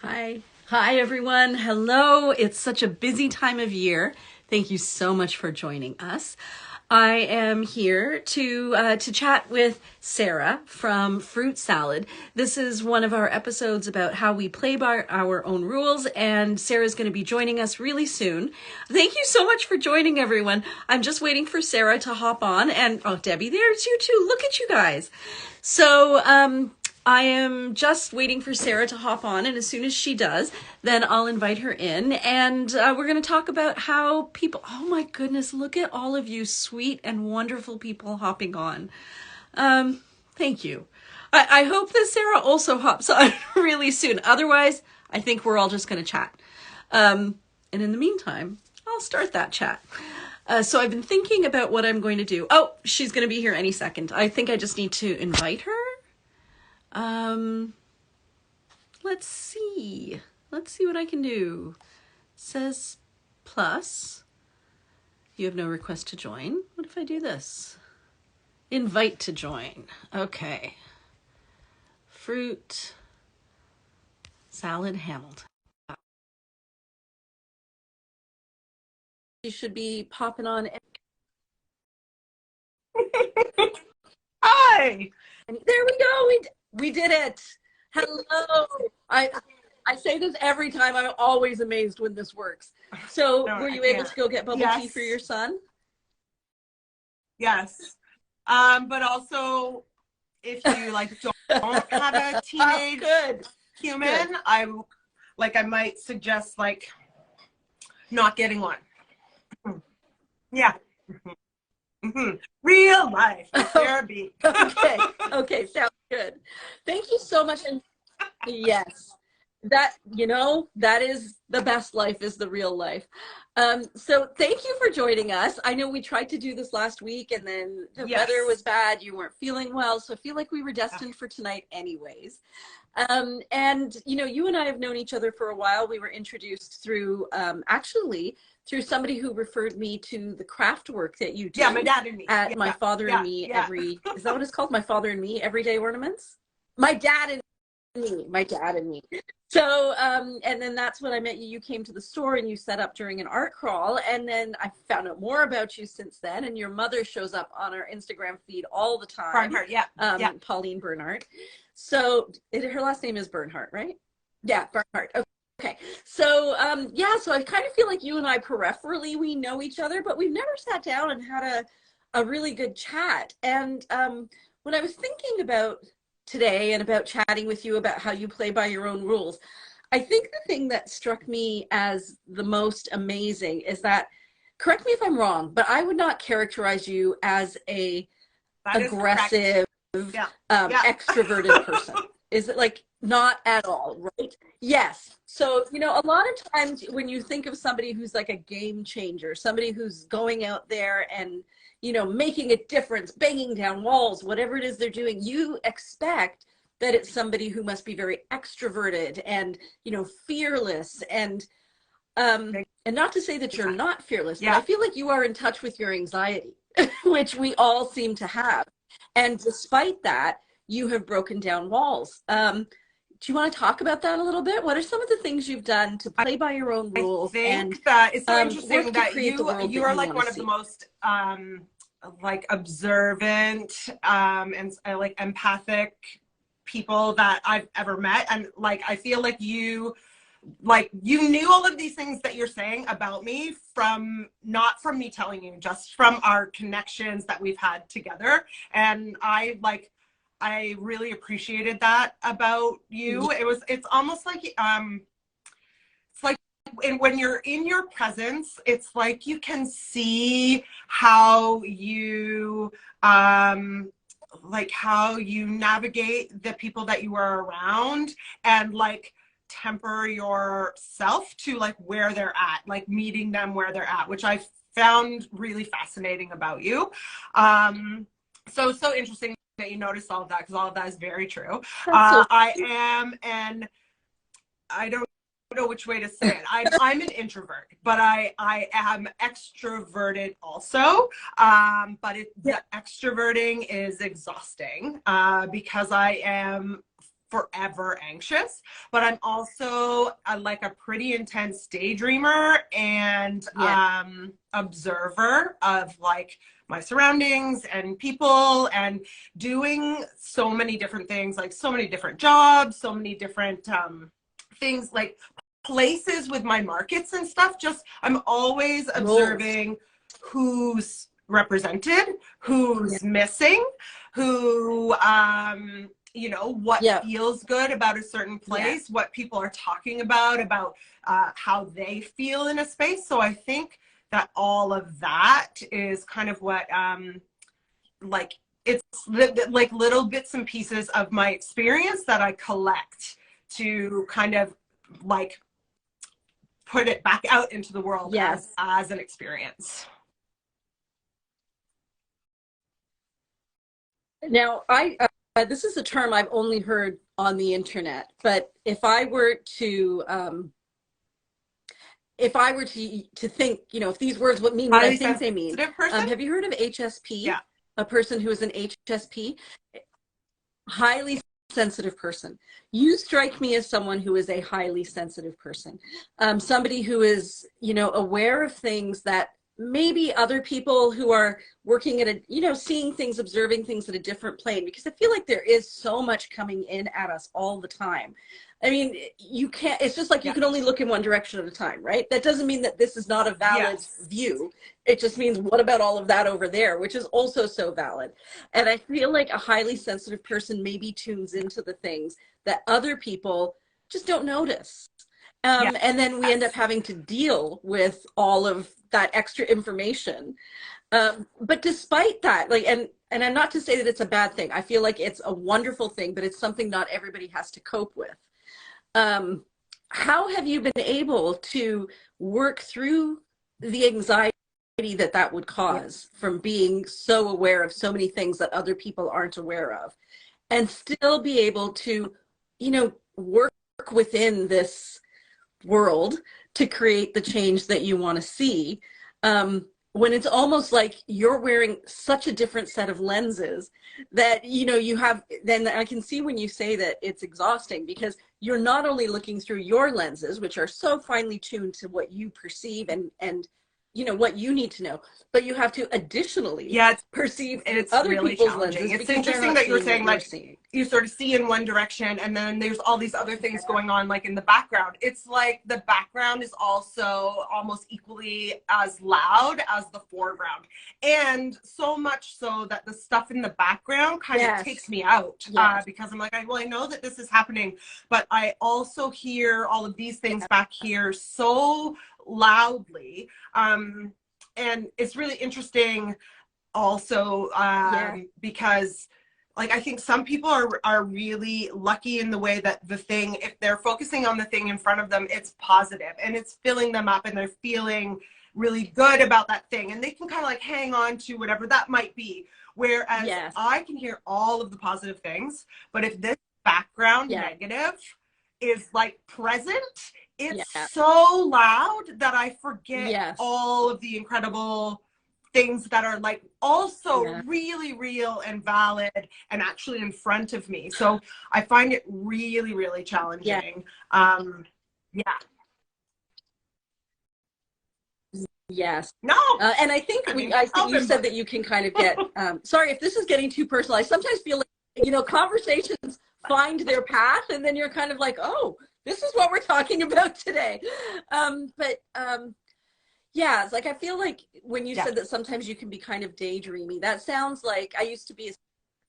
Hi. Hi, everyone. Hello. It's such a busy time of year. Thank you so much for joining us. I am here to chat with Sarah from Fruit Salad. This is one of our episodes about how we play by our own rules, and Sarah's going to be joining us really soon. Thank you so much for joining, everyone. I'm just waiting for Sarah to hop on, and oh, Debbie, there's you too. Look at you guys. So, I am just waiting for Sarah to hop on, and as soon as she does, then I'll invite her in, and we're going to talk about how people, oh my goodness, look at all of you sweet and wonderful people hopping on. Thank you. I hope that Sarah also hops on really soon. Otherwise, I think we're all just going to chat. And in the meantime, I'll start that chat. So I've been thinking about what I'm going to do. Oh, she's going to be here any second. I think I just need to invite her. Let's see. Let's see what I can do. It says plus. You have no request to join. What if I do this? Invite to join. Okay. Fruit Salad Hamilton. You should be popping on. Hi. And there we go. We did it. Hello. I say this every time. I'm always amazed when this works. So No, were you able to go get bubble tea for your son? Yes. But also, if you don't have a teenage human, good. I might suggest not getting one. Yeah. Real life therapy. Okay, sounds good. Thank you so much. And yes, that is the best life, is the real life. So thank you for joining us. I know we tried to do this last week, and then the weather was bad. You weren't feeling well, so I feel like we were destined for tonight anyways. And you and I have known each other for a while. We were introduced through through somebody who referred me to the craft work that you do. Yeah, my dad and me. At My Father and Me is that what it's called? My Father and Me Everyday Ornaments? My Dad and Me. So, and then that's when I met you. You came to the store and you set up during an art crawl. And then I found out more about you since then. And your mother shows up on our Instagram feed all the time. Barnhart, Pauline Barnhart. So her last name is Barnhart, right? Yeah, Barnhart. Okay. So, so I kind of feel like you and I peripherally, we know each other, but we've never sat down and had a really good chat. And when I was thinking about today and about chatting with you about how you play by your own rules, I think the thing that struck me as the most amazing is that, correct me if I'm wrong, but I would not characterize you as a aggressive, extroverted person. Is it not at all, right? Yes. So, a lot of times when you think of somebody who's like a game changer, somebody who's going out there and, making a difference, banging down walls, whatever it is they're doing, you expect that it's somebody who must be very extroverted and, fearless and not to say that you're not fearless, but I feel like you are in touch with your anxiety, which we all seem to have. And despite that, you have broken down walls. Do you want to talk about that a little bit? What are some of the things you've done to play by your own rules? I think that it's so interesting that you are one of the most observant and empathic people that I've ever met. And I feel like you knew all of these things that you're saying about me not from me telling you, just from our connections that we've had together. And I really appreciated that about you. It's almost like when you're in your presence, it's like you can see how you how you navigate the people that you are around and temper yourself to where they're at, meeting them where they're at, which I found really fascinating about you. So interesting that you noticed all of that, because all of that is very true. I am, and I don't know which way to say it. I'm an introvert, but I am extroverted also. But the extroverting is exhausting because I am forever anxious, but I'm also like a pretty intense daydreamer and observer of like my surroundings and people, and doing so many different things, like so many different jobs, so many different things, like places with my markets and stuff. Just I'm always observing who's represented, who's missing, who you know, what feels good about a certain place, what people are talking about how they feel in a space. So I think that all of that is kind of what like it's like little bits and pieces of my experience that I collect to kind of like put it back out into the world as an experience. Now, this is a term I've only heard on the internet, but if I were to think, you know, if these words would mean what I think they mean, have you heard of HSP? Yeah. A person who is an HSP, highly sensitive person. You strike me as someone who is a highly sensitive person, somebody who is, you know, aware of things that maybe other people who are working at a, you know, seeing things, observing things at a different plane, because I feel like there is so much coming in at us all the time. I mean, you can't, it's just like you can only look in one direction at a time, right? That doesn't mean that this is not a valid view. It just means, what about all of that over there, which is also so valid. And I feel like a highly sensitive person maybe tunes into the things that other people just don't notice. And then we end up having to deal with all of that extra information. But despite that, like, and I'm not to say that it's a bad thing. I feel like it's a wonderful thing, but it's something not everybody has to cope with. How have you been able to work through the anxiety that would cause from being so aware of so many things that other people aren't aware of, and still be able to, you know, work within this world to create the change that you want to see, when it's almost like you're wearing such a different set of lenses that, you know, you have, then I can see when you say that it's exhausting, because you're not only looking through your lenses, which are so finely tuned to what you perceive and you know, what you need to know, but you have to additionally perceive other really people's lenses. It's interesting that you're saying, like, you sort of see in one direction and then there's all these other things going on, like in the background. It's like the background is also almost equally as loud as the foreground, and so much so that the stuff in the background kind of takes me out, because I'm like, well, I know that this is happening, but I also hear all of these things back here so loudly. And it's really interesting also, because, like, I think some people are really lucky in the way that the thing, if they're focusing on the thing in front of them, it's positive and it's filling them up and they're feeling really good about that thing, and they can kind of like hang on to whatever that might be. Whereas I can hear all of the positive things, but if this background negative is like present, it's so loud that I forget all of the incredible things that are like also really real and valid and actually in front of me. So I find it really, really challenging. Yes. No. And I think you said that you can kind of get, sorry if this is getting too personal. I sometimes feel like, you know, conversations find their path and then you're kind of like, oh, this is what we're talking about today. Yeah, it's like, I feel like when you said that sometimes you can be kind of daydreamy, that sounds like I used to be,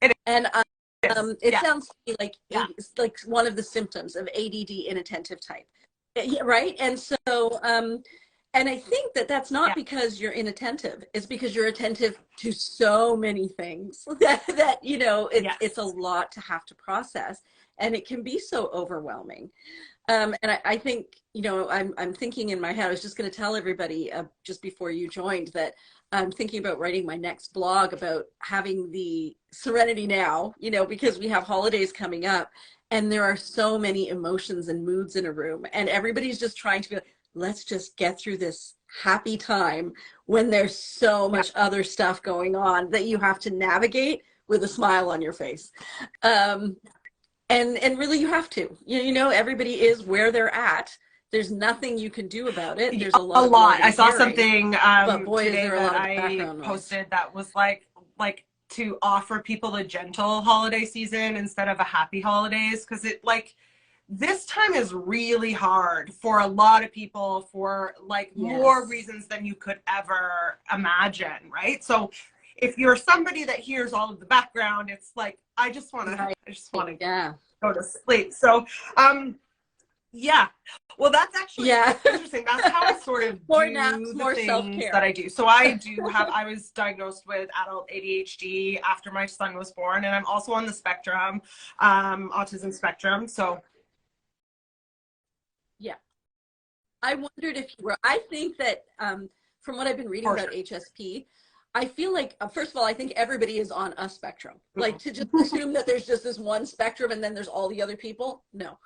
and it sounds to me like it's like one of the symptoms of ADD inattentive type, right? And so, and I think that that's not because you're inattentive, it's because you're attentive to so many things that you know, it's a lot to have to process, and it can be so overwhelming. And I think, you know, I'm thinking in my head, I was just going to tell everybody just before you joined that I'm thinking about writing my next blog about having the serenity now, you know, because we have holidays coming up and there are so many emotions and moods in a room, and everybody's just trying to be like, let's just get through this happy time when there's so much other stuff going on that you have to navigate with a smile on your face. And really you have to, you know, everybody is where they're at. There's nothing you can do about it. There's a A lot of lot. love I and saw caring, something but boy, is today there a that lot of I background noise. posted that was like to offer people a gentle holiday season instead of a happy holidays, because it like this time is really hard for a lot of people for like more Yes. reasons than you could ever imagine, right? So if you're somebody that hears all of the background, it's like Right. I just want to Yeah. go to sleep. So yeah. Well, that's actually Yeah. interesting. That's how I sort of More naps, do the more things that self-care. I do. So I was diagnosed with adult ADHD after my son was born, and I'm also on the spectrum, autism spectrum. So Yeah. I wondered if you were, I think that from what I've been reading for about sure. HSP, I feel like, first of all, I think everybody is on a spectrum. Like Mhm. to just assume that there's just this one spectrum and then there's all the other people. No.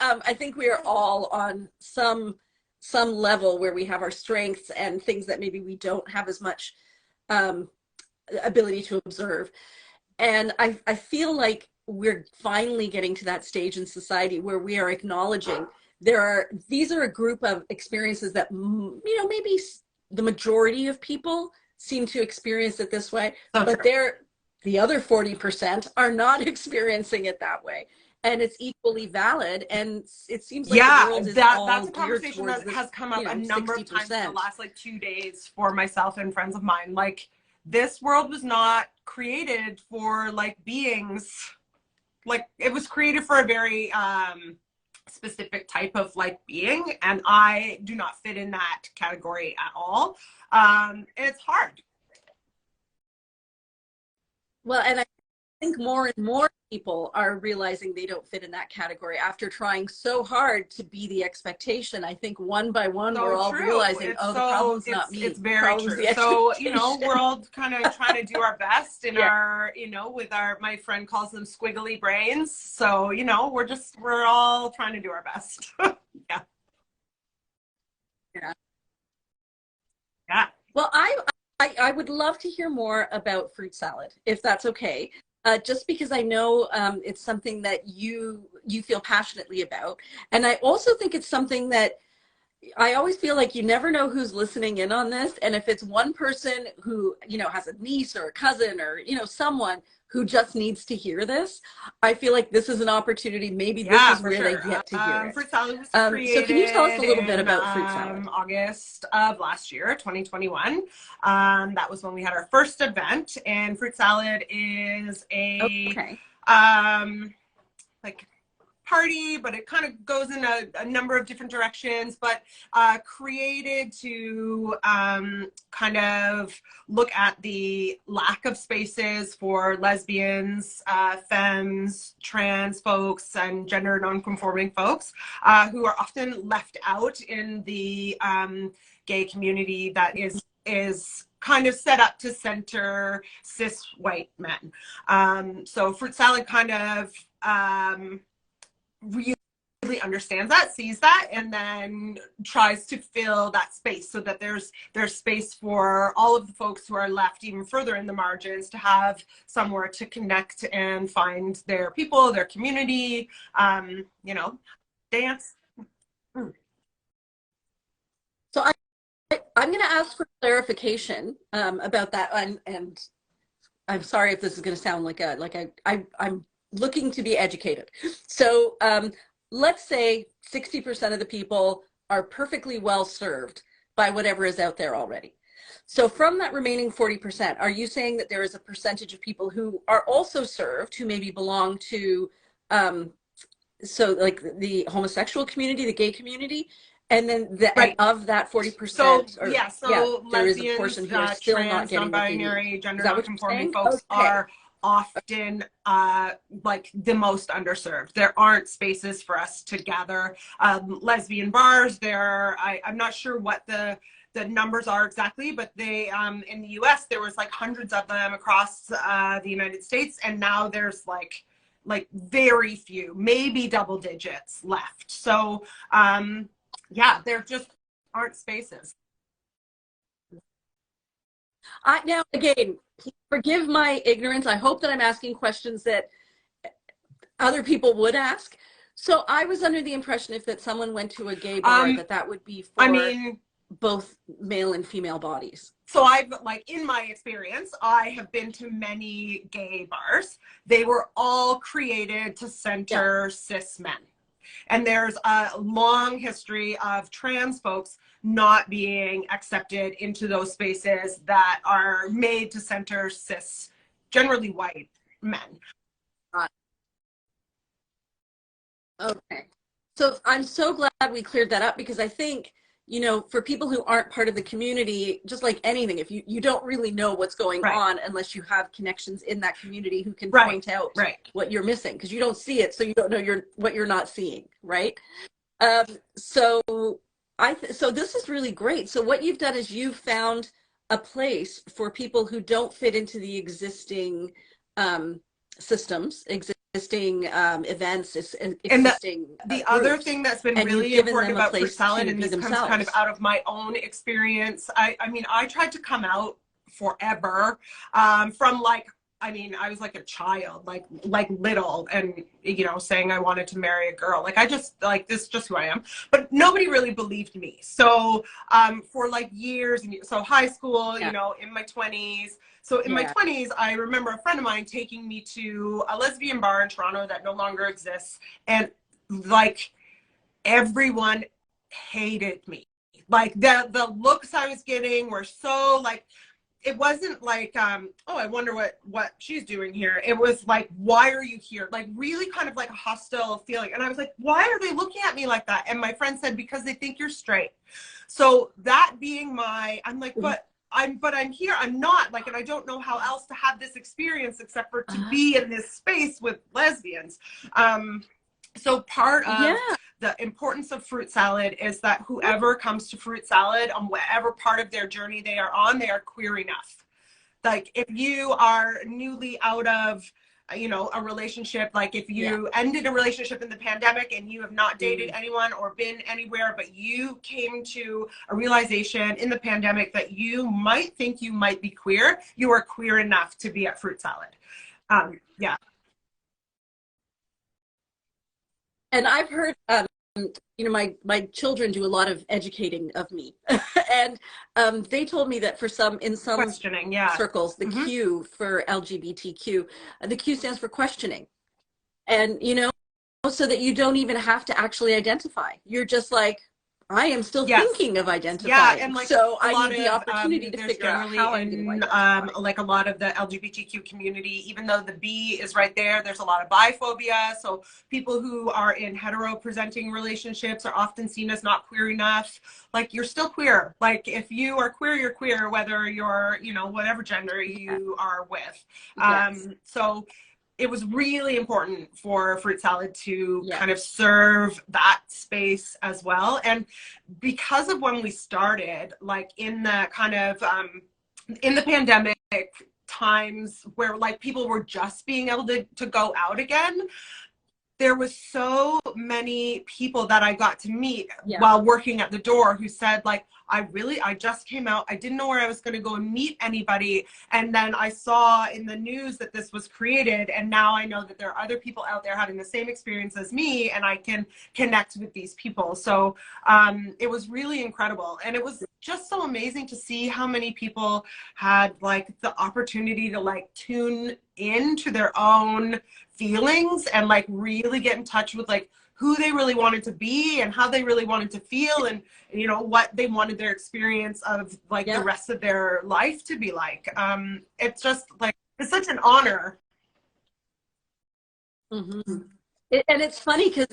I think we are all on some level where we have our strengths and things that maybe we don't have as much um, ability to observe. And I feel like we're finally getting to that stage in society where we are acknowledging these are a group of experiences that, you know, maybe the majority of people seem to experience it this way, So but true. the other 40% are not experiencing it that way. And it's equally valid. And it seems like the Yeah, world is that's all a geared conversation towards that this, has come you up a know, number of times in the 60%. last like 2 days for myself and friends of mine. Like this world was not created for like beings, like it was created for a very specific type of like being, and I do not fit in that category at all. And it's hard. Well, and I think more and more people are realizing they don't fit in that category after trying so hard to be the expectation. I think one by one, we're So all true. realizing, It's oh, the so problem's not it's me. The very problem's true. the So, you know, we're expectation. all kind of trying to do our best in Yeah. our, you know, with our, my friend calls them squiggly brains. So, you know, we're all trying to do our best. Yeah. Yeah. Yeah. Well, I would love to hear more about fruit salad, if that's okay. Just because I know it's something that you feel passionately about, and I also think it's something that I always feel like you never know who's listening in on this. And if it's one person who, you know, has a niece or a cousin or, you know, someone who just needs to hear this, I feel like this is an opportunity. Maybe this Yeah, is for where they sure. get to hear it. Fruit salad was So can you tell us a created little bit in about fruit salad? August of last year, 2021. That was when we had our first event. And fruit salad is a Okay. like party, but it kind of goes in a number of different directions, but created to kind of look at the lack of spaces for lesbians, femmes, trans folks, and gender nonconforming folks who are often left out in the gay community that is kind of set up to center cis white men. So fruit salad kind of really understands that, sees that, and then tries to fill that space so that there's space for all of the folks who are left even further in the margins to have somewhere to connect and find their people, their community, you know, dance. So I'm going to ask for clarification about that, and I'm sorry if this is going to sound like I'm looking to be educated. So let's say 60% of the people are perfectly well served by whatever is out there already. So from that remaining 40%, are you saying that there is a percentage of people who are also served who maybe belong to, so like the homosexual community, the gay community, and then and Right. of that So 40%, or yeah, yeah, so there is a lesbians, portion who are still not trans, getting what they need. non-binary, Is gender that what you're non-conforming saying? folks Okay. are often like the most underserved. There aren't spaces for us to gather. Lesbian bars, I'm not sure what the numbers are exactly, but they in the US there was like hundreds of them across the United States, and now there's like very few, maybe double digits left. So yeah, there just aren't spaces. Now again, forgive my ignorance. I hope that I'm asking questions that other people would ask. So I was under the impression if that someone went to a gay bar, that that would be I for mean, both male and female bodies. so I've, like, in my experience, I have been to many gay bars. They were all created to center cis men. And there's a long history of trans folks not being accepted into those spaces that are made to center cis, generally white men. Okay. So I'm so glad we cleared that up, because I think, you know, for people who aren't part of the community, just like anything, if you don't really know what's going on unless you have connections in that community who can point out what you're missing, because you don't see it, so you don't know what you're not seeing, right? So so this is really great. So what you've done is you've found a place for people who don't fit into the existing systems, existing events, existing the other thing that's been really important about Fruit Salad, and this comes kind of out of my own experience. I mean, I tried to come out forever, from, like, I mean, I was like a child, like little, and, you know, saying I wanted to marry a girl. Like, I just, like, this is just who I am. But nobody really believed me. So for like years, and so high school, you know, in my 20s. So in my 20s, I remember a friend of mine taking me to a lesbian bar in Toronto that no longer exists. And, like, everyone hated me. Like, the looks I was getting were so, like, it wasn't like, oh, I wonder what she's doing here. It was like, why are you here? Like, really kind of like a hostile feeling. And I was like, why are they looking at me like that? And my friend said, because they think you're straight. So that being I'm like, but I'm here. I'm not, like, and I don't know how else to have this experience except for to be in this space with lesbians. So part of the importance of Fruit Salad is that whoever comes to Fruit Salad, on whatever part of their journey they are on, they are queer enough. Like, if you are newly out of, you know, a relationship, like if you ended a relationship in the pandemic and you have not dated anyone or been anywhere, but you came to a realization in the pandemic that you might think you might be queer, you are queer enough to be at Fruit Salad. And I've heard, you know, my children do a lot of educating of me, and they told me that in some questioning, circles, the Q for LGBTQ, the Q stands for questioning, and, you know, so that you don't even have to actually identify. You're just like, I am still thinking of identifying. And, like, so I need the opportunity to figure out how I'm going to identify. Like, a lot of the LGBTQ community, even though the B is right there, there's a lot of biphobia. So people who are in hetero-presenting relationships are often seen as not queer enough. Like, you're still queer. Like, if you are queer, you're queer, whether you're, you know, whatever gender you are with. So it was really important for Fruit Salad to kind of serve that space as well. And because of when we started, like, in the kind of, in the pandemic times where, like, people were just being able to go out again, there was so many people that I got to meet while working at the door who said, like, I just came out. I didn't know where I was going to go and meet anybody. And then I saw in the news that this was created. And now I know that there are other people out there having the same experience as me, and I can connect with these people. So it was really incredible. And it was just so amazing to see how many people had, like, the opportunity to, like, tune into their own feelings and, like, really get in touch with, like, who they really wanted to be and how they really wanted to feel, and, you know, what they wanted their experience of, like, the rest of their life to be like. It's just, like, it's such an honor. And it's funny because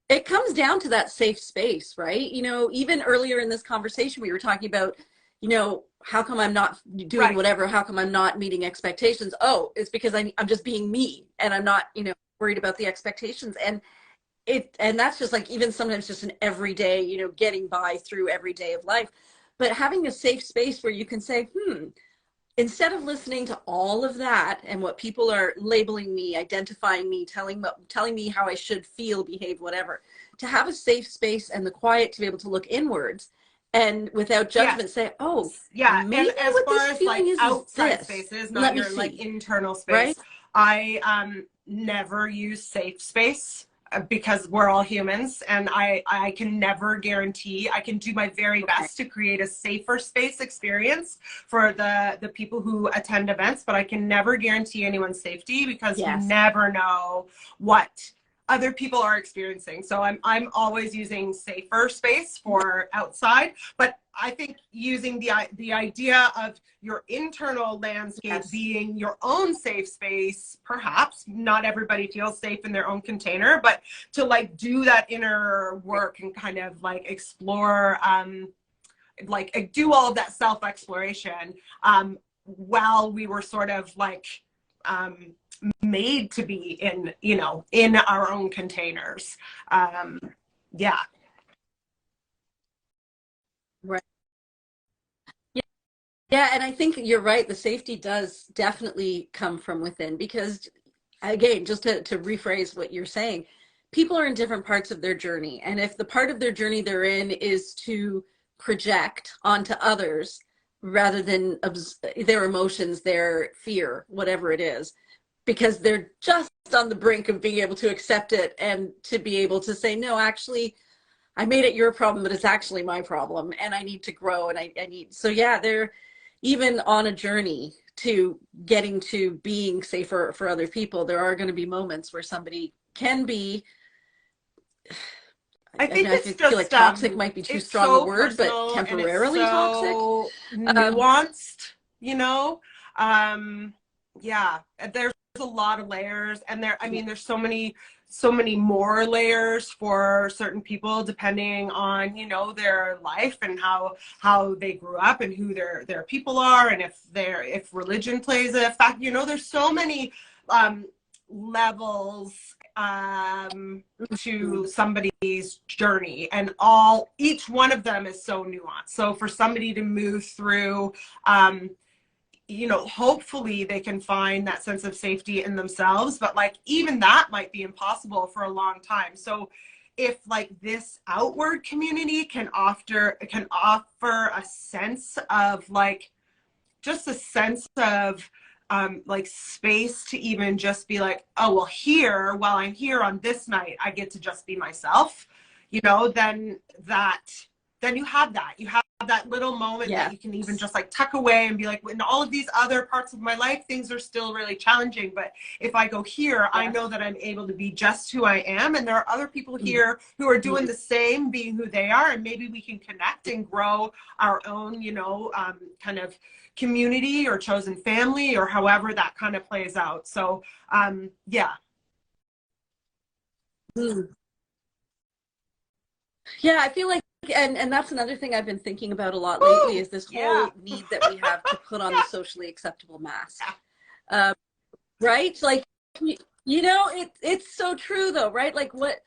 it comes down to that safe space, right? You know, even earlier in this conversation, we were talking about, you know, how come I'm not doing whatever? How come I'm not meeting expectations? Oh, it's because I'm just being me, and I'm not, you know, worried about the expectations. And that's just, like, even sometimes just an everyday, you know, getting by through every day of life. But having a safe space where you can say, instead of listening to all of that and what people are labeling me, identifying me, telling me how I should feel, behave, whatever, to have a safe space and the quiet to be able to look inwards and without judgment say, oh, maybe and as what far this as, feeling like, is outside this. spaces, not your, like, internal space, right? never use safe space because we're all humans, and I can never guarantee. I can do my very Okay. best to create a safer space experience for the people who attend events, but I can never guarantee anyone's safety because you Yes. never know what other people are experiencing. So I'm always using safer space for outside, but I think using the idea of your internal landscape Yes. being your own safe space, perhaps not everybody feels safe in their own container, but to like do that inner work and kind of like explore, like do all of that self-exploration, while we were sort of like, made to be in, you know, in our own containers. Yeah. Right. Yeah. Yeah, and I think you're right. The safety does definitely come from within because, again, just to rephrase what you're saying, people are in different parts of their journey. And if the part of their journey they're in is to project onto others rather than their emotions, their fear, whatever it is, because they're just on the brink of being able to accept it and to be able to say, no, actually, I made it your problem, but it's actually my problem, and I need to grow, and I need. So yeah, they're even on a journey to getting to being safer for other people. There are going to be moments where somebody can be. I I mean, think I it's feel like just, toxic might be too it's strong a so word, but personal and it's temporarily toxic. so Um, nuanced, you know? Um, yeah, there's a lot of layers, and there, I yeah, mean, there's so many more layers for certain people depending on, you know, their life and how they grew up and who their people are, and if religion plays a fact, you know, there's so many levels to somebody's journey, and each one of them is so nuanced. So for somebody to move through, you know, hopefully they can find that sense of safety in themselves, but like even that might be impossible for a long time. So if like this outward community can offer a sense of like, just a sense of like space to even just be like, oh well, here, while I'm here on this night, I get to just be myself, you know, then you have that little moment that yeah, you can even just like tuck away and be like, in all of these other parts of my life, things are still really challenging, but if I go here, I yeah. know that I'm able to be just who I am, and there are other people here who are doing the same, being who they are, and maybe we can connect and grow our own, you know, kind of community or chosen family, or however that kind of plays out. So yeah. Mm. Yeah, I feel like, and that's another thing I've been thinking about a lot lately Woo! is this Yeah. whole need that we have to put on the socially acceptable mask. Yeah. Um, right? Like, you know, it's so true though, right? Like what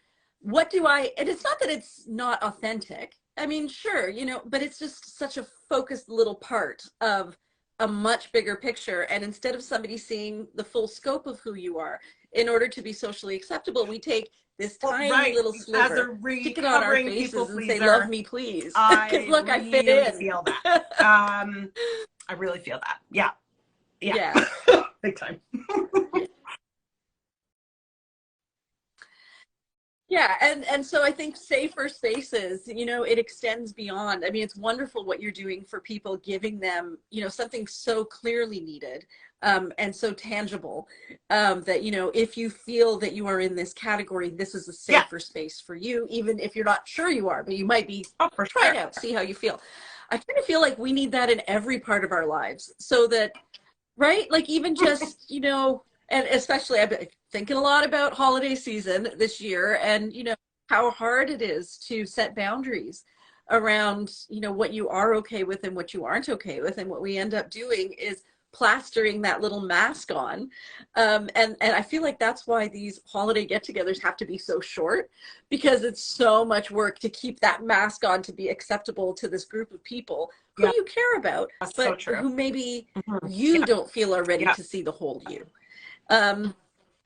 do I, and it's not that it's not authentic. I mean, sure, you know, but it's just such a focused little part of a much bigger picture. And instead of somebody seeing the full scope of who you are, in order to be socially acceptable, we take this Well, tiny right. little As a sliver, stick it on our recovering people faces and say, love pleaser, me, please. Because I look, I fit really in. feel that. I really feel that. Yeah. Yeah. Yeah. Big time. Yeah. Yeah, and so I think safer spaces, you know, it extends beyond. I mean, it's wonderful what you're doing for people, giving them, you know, something so clearly needed, and so tangible, that, you know, if you feel that you are in this category, this is a Yeah. safer space for you, even if you're not sure you are, but you might be, Oh, for try it sure. out, see how you feel. I kind of feel like we need that in every part of our lives so that, right? Like even just, you know, and especially I've been thinking a lot about holiday season this year and, you know, how hard it is to set boundaries around, you know, what you are okay with and what you aren't okay with. And what we end up doing is plastering that little mask on. And I feel like that's why these holiday get-togethers have to be so short, because it's so much work to keep that mask on to be acceptable to this group of people who Yeah. you care about, That's so but true. who maybe Mhm. you Yeah. don't feel are ready Yeah. to see the whole you. Um,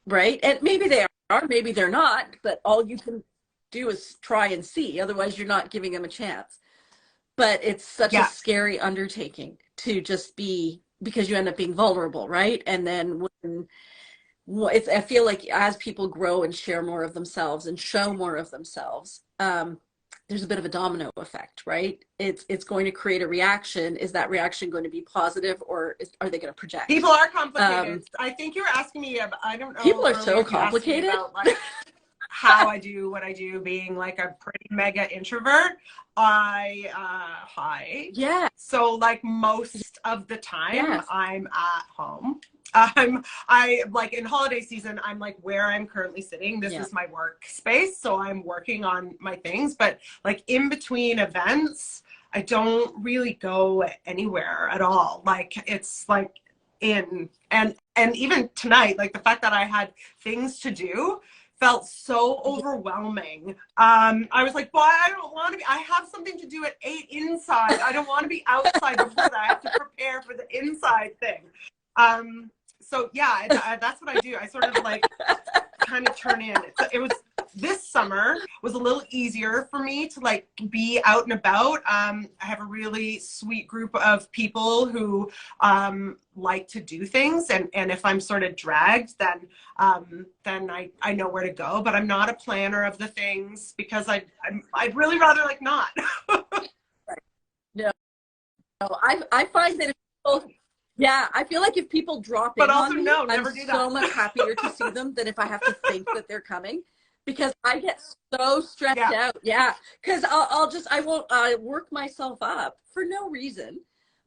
right? And maybe they are, maybe they're not, but all you can do is try and see. Otherwise, you're not giving them a chance. But it's such a Yeah. scary undertaking to just be, because you end up being vulnerable, right? And then when I feel like as people grow and share more of themselves and show more of themselves, there's a bit of a domino effect, right? It's going to create a reaction. Is that reaction going to be positive, or are they going to project? People are complicated. I think you're asking me about, I don't know. People are so complicated. About, like, how I do what I do, being like a pretty mega introvert. Hi. Yeah. So like most of the time, yes, I'm at home. I like in holiday season, I'm like where I'm currently sitting. This is my workspace. So I'm working on my things, but like in between events, I don't really go anywhere at all. Like it's like and even tonight, like the fact that I had things to do felt so overwhelming. I was like, well, I don't want to be, I have something to do at 8 inside. I don't want to be outside before that. I have to prepare for the inside thing. So yeah, that's what I do. I sort of like kind of turn in. It was, this summer was a little easier for me to like be out and about. I have a really sweet group of people who like to do things, and if I'm sort of dragged, then I know where to go. But I'm not a planner of the things because I'd really rather like not. No, I find that if people, yeah, I feel like if people drop in on me, I'm so much happier to see them than if I have to think that they're coming, because I get so stressed out. Yeah, because I won't work myself up for no reason.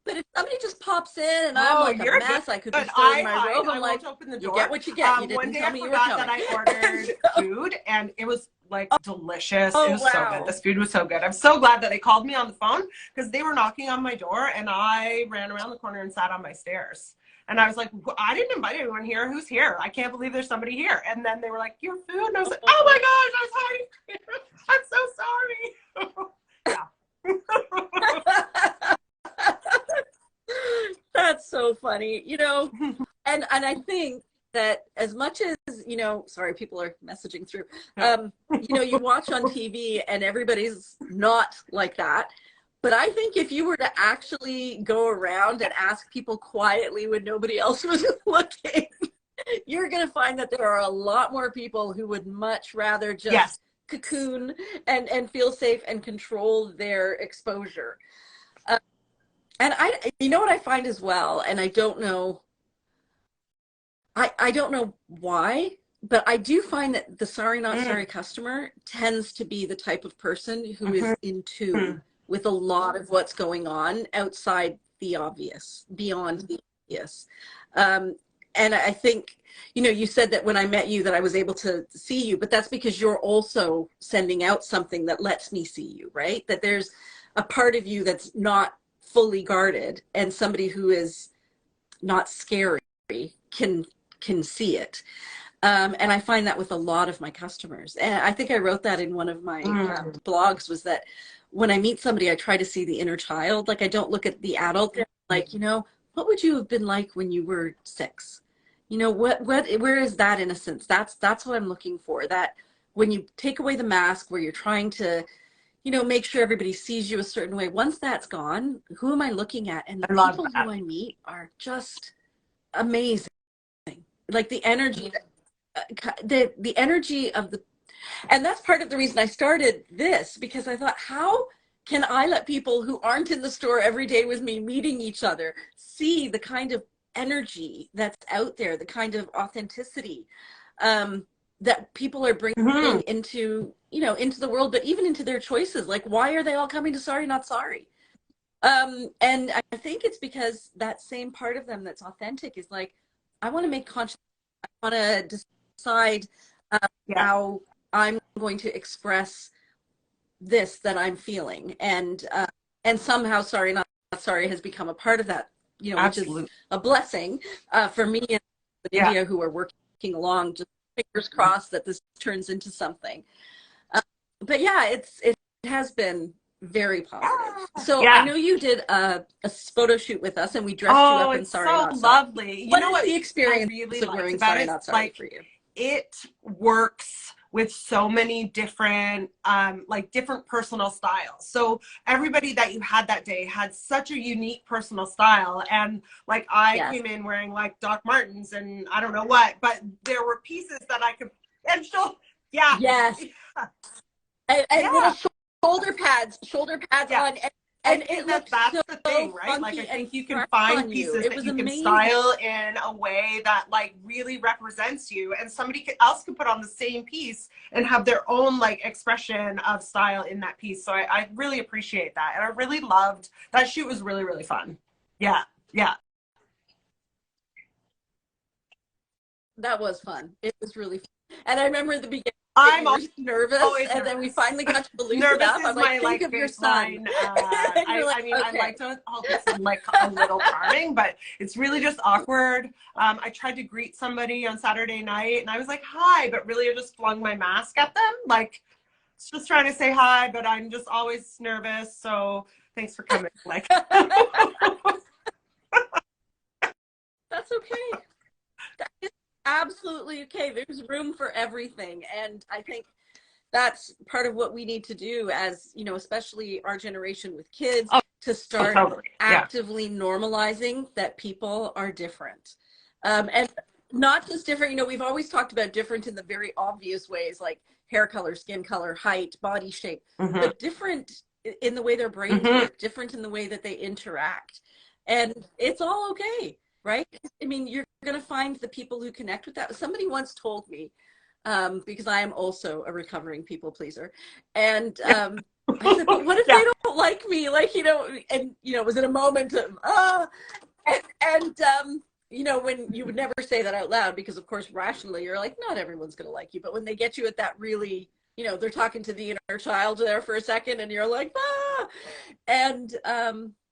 But if somebody just pops in and I'm like a mess, I could be still in my robe. I'm like, open the door. You get what you get. You didn't tell me you were coming. That I ordered food, and it was like delicious. It was so good. This food was so good. I'm so glad that they called me on the phone, because they were knocking on my door and I ran around the corner and sat on my stairs. And I was like, well, I didn't invite anyone here. Who's here? I can't believe there's somebody here. And then they were like, your food. And I was like, oh my gosh, I'm so sorry. That's so funny, you know. And I think that as much as, you know, sorry, people are messaging through, you know, you watch on TV and everybody's not like that. But I think if you were to actually go around and ask people quietly when nobody else was looking, you're going to find that there are a lot more people who would much rather just cocoon and feel safe and control their exposure. And you know what I find as well, and I don't know, I don't know why, but I do find that the sorry not sorry customer tends to be the type of person who is in tune with a lot of what's going on outside the obvious, beyond the obvious. And I think, you know, you said that when I met you that I was able to see you, but that's because you're also sending out something that lets me see you, right? That there's a part of you that's not fully guarded, and somebody who is not scary can see it. And I find that with a lot of my customers. And I think I wrote that in one of my blogs, was that when I meet somebody, I try to see the inner child. Like, I don't look at the adult. Like, you know, what would you have been like when you were 6? You know, where is that innocence? That's what I'm looking for. That when you take away the mask, where you're trying to, you know, make sure everybody sees you a certain way. Once that's gone, who am I looking at? And the people who I meet are just amazing. Like the energy, the energy of the, and that's part of the reason I started this, because I thought, how can I let people who aren't in the store every day with me meeting each other see the kind of energy that's out there, the kind of authenticity that people are bringing into, you know, into the world, but even into their choices. Like, why are they all coming to Sorry Not Sorry? And I think it's because that same part of them that's authentic is like, I want to make conscious, I want to decide how I'm going to express this that I'm feeling. And somehow Sorry Not Sorry has become a part of that, you know, which is a blessing for me and India, who are working along, just fingers crossed that this turns into something. But yeah, it has been very positive. So I know you did a photo shoot with us, and we dressed you up in Sorry Not Sorry. Lovely. What is the experience of wearing Sorry Not Sorry for you? It works with so many different like different personal styles. So everybody that you had that day had such a unique personal style. And like I Yes. came in wearing like Doc Martens and I don't know what, but there were pieces that I could, and so yeah. Yes. And little shoulder pads Yeah. on, I and think it looked that's so the thing, right? Like, funky I and think you can fresh find on you. pieces It that was you can amazing. style in a way that like really represents you, and somebody else could put on the same piece and have their own like expression of style in that piece. So I really appreciate that. And I really loved that shoot. Was really, really fun. Yeah. Yeah. That was fun. It was really fun. And I remember in the beginning that I'm you were nervous, always and then we nervous. finally got to loosen Nervous up. is I'm my like, think like of your son. baseline. And you're like, I mean, I okay. like to hope it's like a little charming, but it's really just awkward. I tried to greet somebody on Saturday night, and I was like, "Hi," but really, I just flung my mask at them, like just trying to say hi. But I'm just always nervous, so thanks for coming. Like, That's okay. That is absolutely okay. There's room for everything. And I think that's part of what we need to do as, you know, especially our generation with kids, oh, to start totally. Yeah. actively normalizing that people are different. And not just different, you know, we've always talked about different in the very obvious ways, like hair color, skin color, height, body shape, Mm-hmm. but different in the way their brains Mm-hmm. work, different in the way that they interact. And it's all okay, right? I mean, you're going to find the people who connect with that. Somebody once told me, because I am also a recovering people pleaser, and I said, but what if Yeah. they don't like me? Like, you know, and, you know, it was in a moment of, and you know, when you would never say that out loud, because of course, rationally, you're like, not everyone's going to like you. But when they get you at that really, you know, they're talking to the inner child there for a second, and you're like, ah. And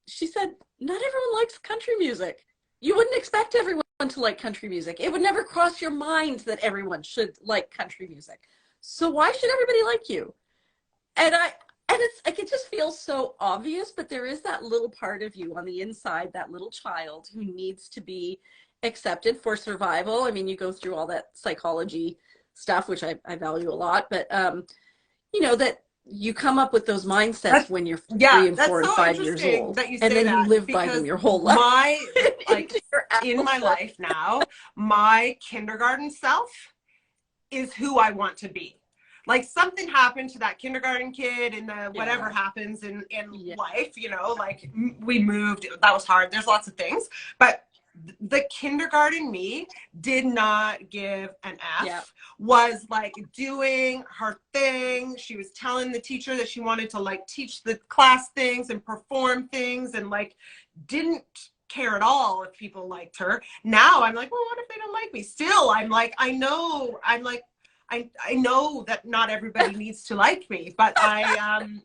she said, not everyone likes country music. You wouldn't expect everyone to like country music. It would never cross your mind that everyone should like country music. So why should everybody like you? And it's like, it just feels so obvious, but there is that little part of you on the inside, that little child who needs to be accepted for survival. I mean, you go through all that psychology stuff, which I value a lot, but you know, that you come up with those mindsets when you're 3 and 4 and 5 years old, that you and say then you that, live by them your whole life. My like in my life now, my kindergarten self is who I want to be. Like, something happened to that kindergarten kid, and the whatever happens in life, you know, like we moved, that was hard. There's lots of things, but the kindergarten me did not give an F, was like doing her thing. She was telling the teacher that she wanted to like teach the class things and perform things, and like didn't care at all if people liked her. Now I'm like, well, what if they don't like me? Still, I'm like, I know that not everybody needs to like me, but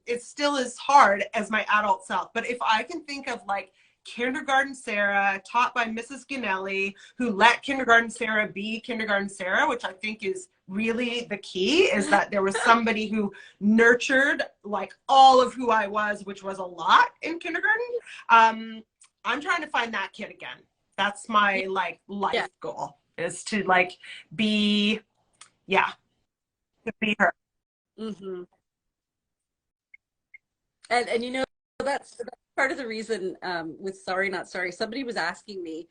it still is hard as my adult self. But if I can think of like kindergarten Sarah, taught by Mrs. Ganelli, who let kindergarten Sarah be kindergarten Sarah, which I think is really the key, is that there was somebody who nurtured like all of who I was, which was a lot in kindergarten. I'm trying to find that kid again. That's my like life goal, is to like be, to be her. Mm-hmm. And you know, that's part of the reason with Sorry Not Sorry. Somebody was asking me,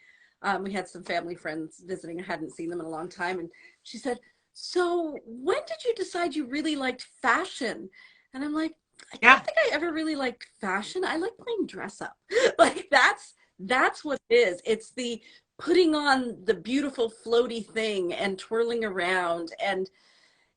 we had some family friends visiting, I hadn't seen them in a long time, and she said, so when did you decide you really liked fashion? And I'm like, I don't think I ever really liked fashion. I like playing dress up. Like, that's what it is. It's the putting on the beautiful floaty thing and twirling around, and,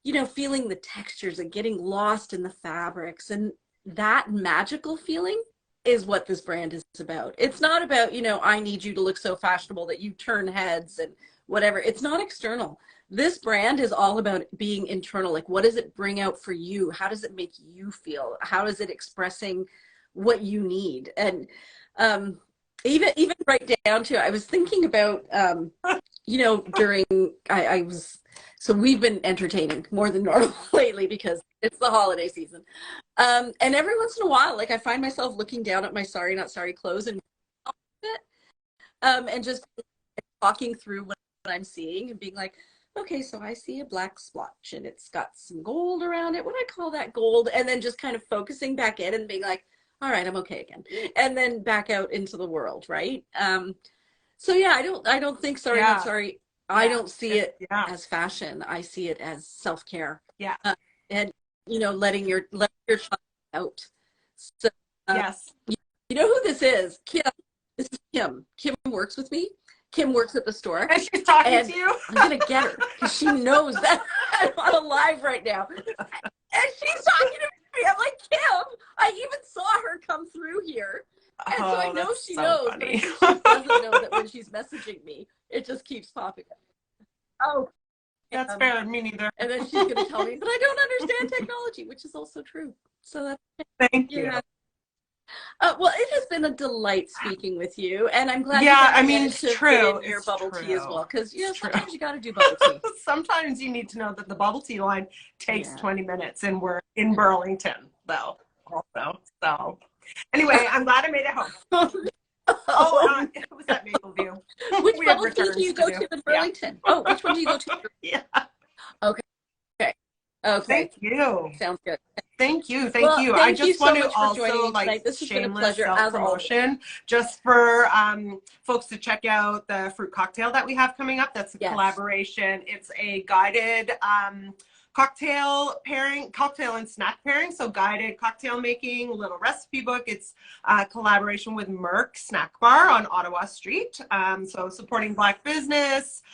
you know, feeling the textures and getting lost in the fabrics, and that magical feeling is what this brand is about. It's not about, you know, I need you to look so fashionable that you turn heads and whatever. It's not external. This brand is all about being internal. Like, what does it bring out for you? How does it make you feel? How is it expressing what you need? And even right down to, I was thinking about, you know, during, I was, so we've been entertaining more than normal lately because it's the holiday season. And every once in a while, like, I find myself looking down at my Sorry Not Sorry clothes and just talking through what I'm seeing and being like, okay, so I see a black splotch and it's got some gold around it. What do I call that gold? And then just kind of focusing back in and being like, all right, I'm okay again. And then back out into the world, right? So yeah, I don't think, sorry, not Yeah. sorry. I Yeah. don't see it Yeah. as fashion. I see it as self-care. Yeah. And letting your child out. So Yes. you know who this is? Kim. This is Kim. Kim works with me. Kim works at the store. And she's talking And to you. I'm gonna get her because she knows that I'm on a live right now. And she's talking to me. I'm like, Kim, I even saw her come through here. And so I know that's she so knows, funny. but I think she doesn't know that when she's messaging me, it just keeps popping up. Oh, That's fair. Me neither. and then she's gonna tell me, but I don't understand technology, which is also true. So that's Thank you. yeah. Well, it has been a delight speaking with you, and I'm glad Yeah, you I mean, managed it's to fit true. in your It's bubble tea as true. well, because It's true. sometimes you got to do bubble tea. Sometimes you need to know that the bubble tea line takes Yeah. 20 minutes, and we're in Burlington, though. Also, so anyway, I'm glad I made it home. Oh, it was at Mapleview. Which We had bubble tea do you returns go to do. to in Burlington? Oh, which one do you go to? Yeah. Okay. Okay. Thank you. Sounds good. Thank you. Thank Well, you. I thank you just so want to much for joining also me tonight. This has been a shameless pleasure, as always. self-promotion just for folks to check out the fruit cocktail that we have coming up. That's a Yes. collaboration. It's a guided cocktail and snack pairing. So guided cocktail making, little recipe book. It's a collaboration with Merck Snack Bar on Ottawa Street. So supporting Black business.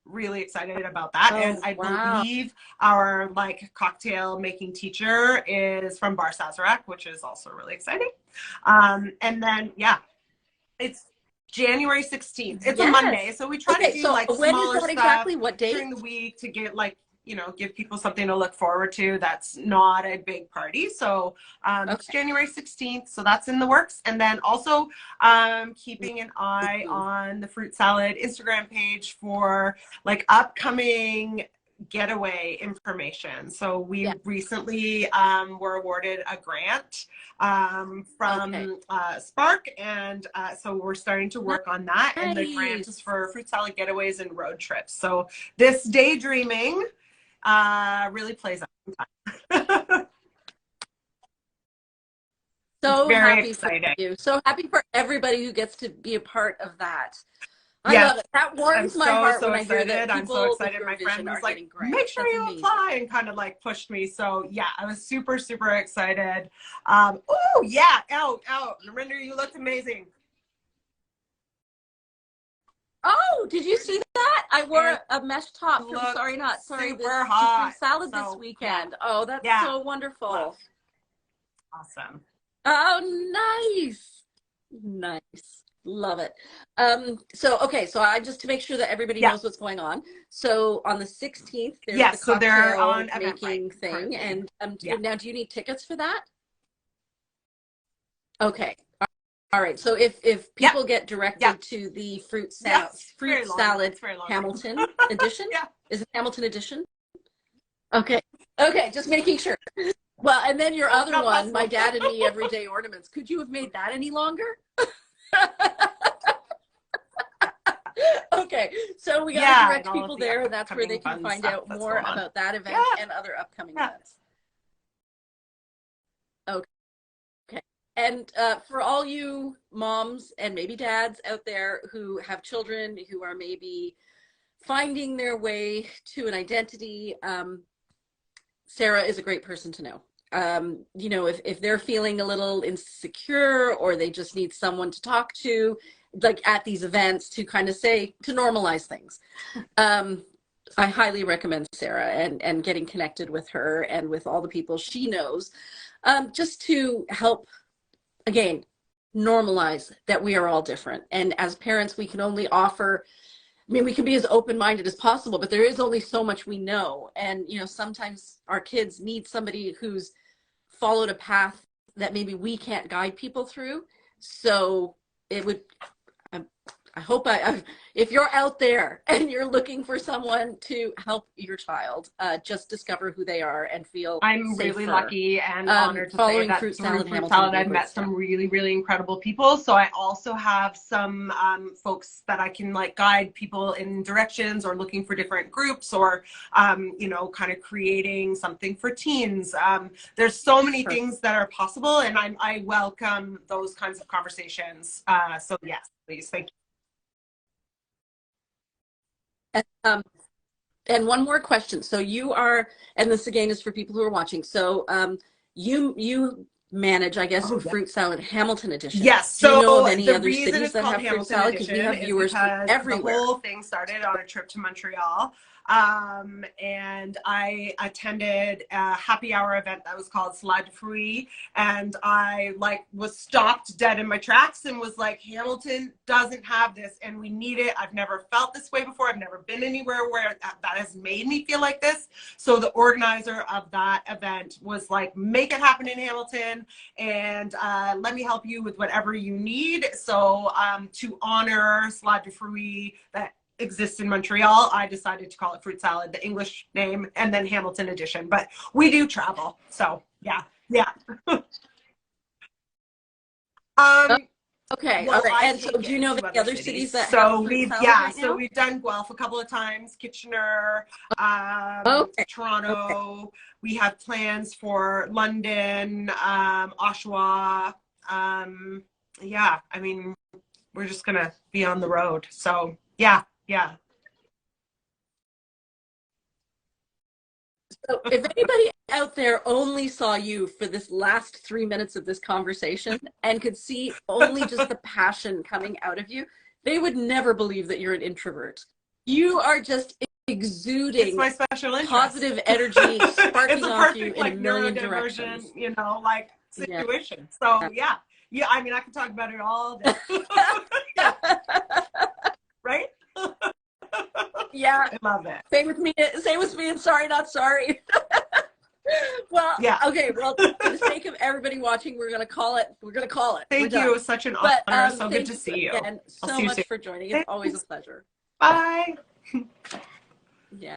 Really excited about that. Oh, And I wow. believe our cocktail making teacher is from Bar Sazerac, which is also really exciting. And then it's January 16th. It's a Monday, so we try to do so when smaller is that stuff exactly? What date? during the week to get give people something to look forward to. That's not a big party. So it's January 16th. So that's in the works. And then also keeping an eye on the Fruit Salad Instagram page for upcoming getaway information. So we recently were awarded a grant from Spark, and so we're starting to work on that. And the grant is for fruit salad getaways and road trips. So this daydreaming really plays out sometimes. So very happy exciting. for you. So happy for everybody who gets to be a part of that. I Yes. love it. That warms my heart when I hear that people I'm so excited. with My friend neurovision was are like, getting grants. make sure That's you amazing. apply, and kind of pushed me. So yeah, I was super, super excited. Oh yeah, out. Narinder, you looked amazing. Oh, did you see that? I wore a mesh top from Super the hot. fruit salad this weekend. Yeah. Oh, that's so wonderful. Love. Awesome. Oh, nice. Love it. So I just, to make sure that everybody knows what's going on. So on the 16th, there's the so they're on cocktail making thing. currently. And now, do you need tickets for that? Okay. All right. So if people get directed to the fruit salad Hamilton edition, is it Hamilton edition? Okay. Just making sure. Well, and then your other one, My Dad and Me Everyday Ornaments. Could you have made that any longer? Okay, so we got to direct people there, and that's where they can find out more about that event and other upcoming events. Okay, and for all you moms and maybe dads out there who have children who are maybe finding their way to an identity, Sarah is a great person to know. If they're feeling a little insecure, or they just need someone to talk to, at these events, to kind of to normalize things. I highly recommend Sarah and getting connected with her and with all the people she knows, just to help, again, normalize that we are all different. And as parents, we can only offer, we can be as open-minded as possible, but there is only so much we know. And, sometimes our kids need somebody who's followed a path that maybe we can't guide people through. So it would, I hope if you're out there and you're looking for someone to help your child, just discover who they are and feel I'm safer. really lucky and honored to say Following that Fruit through Salad Fruit Hamilton Salad, I've met some really, really incredible people. So I also have some folks that I can like guide people in directions or looking for different groups or, you know, kind of creating something for teens. There's so many things that are possible, and I welcome those kinds of conversations. So yes, please, thank you. And one more question. So you are, and this again is for people who are watching. So you manage, I guess, Fruit Salad Hamilton Edition. Yes. Do you know of So any the other reason cities it's that called have Fruit Hamilton Salad? Because we Edition have is viewers from because everywhere. the whole thing started on a trip to Montreal. And I attended a happy hour event that was called Salade de Fruits, and I like was stopped dead in my tracks and was like, Hamilton doesn't have this and we need it. I've never felt this way before. I've never been anywhere where that has made me feel like this. So the organizer of that event was like, make it happen in Hamilton, and let me help you with whatever you need. So to honor Salade de Fruits that exists in Montreal, I decided to call it Fruit Salad, the English name, and then Hamilton Edition. But we do travel, so yeah. Okay, well, all right. And so take do you know it the to other cities that so have Fruit we've Salad right so now? we've done Guelph a couple of times, Kitchener, Okay. Toronto. We have plans for London, Oshawa. Yeah, I mean, we're just gonna be on the road. So yeah. So if anybody out there only saw you for this last 3 minutes of this conversation and could see only just the passion coming out of you, they would never believe that you're an introvert. You are just exuding it's my special interest. Positive energy sparking off you in like a million neurodivergent, directions. you know, like situation. Yeah. So yeah. I mean, I can talk about it all day. Right? Yeah. I love it. Same with me. Same with me. And sorry, not sorry. Well, yeah. Okay. Well, for the sake of everybody watching, we're gonna call it. Thank you. It was such an honor. So good to see you. Again, so much for joining. It's always a pleasure. Bye. Yeah.